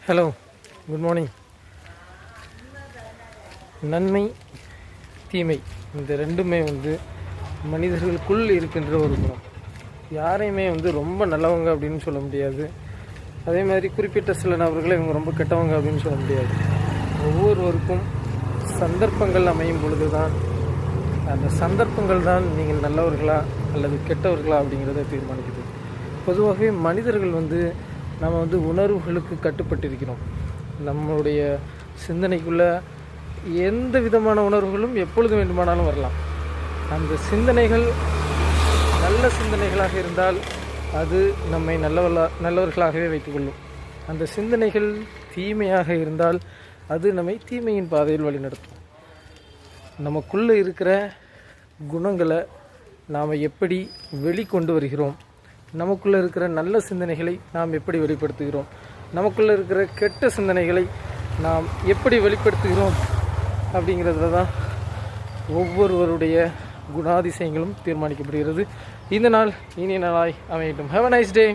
Hello, good morning. நன்மை தீமை இந்த ரெண்டுமே மனிதர்களுக்குள் இருக்கின்ற ஒரு குணம். யாரையுமே ரொம்ப நல்லவங்க அப்படின்னு சொல்ல முடியாது. அதே மாதிரி குறிப்பிட்ட சில நபர்களை இவங்க ரொம்ப கெட்டவங்க அப்படின்னு சொல்ல முடியாது. ஒவ்வொருவருக்கும் சந்தர்ப்பங்கள் அமையும் பொழுது தான் அந்த சந்தர்ப்பங்கள் தான் நீங்கள் நல்லவர்களா அல்லது கெட்டவர்களா அப்படிங்கிறத தீர்மானிக்குது. பொதுவாகவே மனிதர்கள் நம்ம உணர்வுகளுக்கு கட்டுப்பட்டிருக்கிறோம். நம்மளுடைய சிந்தனைக்குள்ளே எந்த விதமான உணர்வுகளும் எப்பொழுது வேண்டுமானாலும் வரலாம். அந்த சிந்தனைகள் நல்ல சிந்தனைகளாக இருந்தால் அது நம்மை நல்லவர்களாகவே வைத்துக்கொள்ளும். அந்த சிந்தனைகள் தீமையாக இருந்தால் அது நம்மை தீமையின் பாதையில் வழிநடத்தும். நமக்குள்ளே இருக்கிற குணங்களை நாம் எப்படி வெளிக்கொண்டு வருகிறோம், நமக்குள்ளே இருக்கிற நல்ல சிந்தனைகளை நாம் எப்படி வெளிப்படுத்துகிறோம், நமக்குள்ளே இருக்கிற கெட்ட சிந்தனைகளை நாம் எப்படி வெளிப்படுத்துகிறோம் அப்படிங்கிறதுல தான் ஒவ்வொருவருடைய குணாதிசயங்களும் தீர்மானிக்கப்படுகிறது. இந்த நாள் இனிய நாளாய் அமையட்டும். Have a nice day.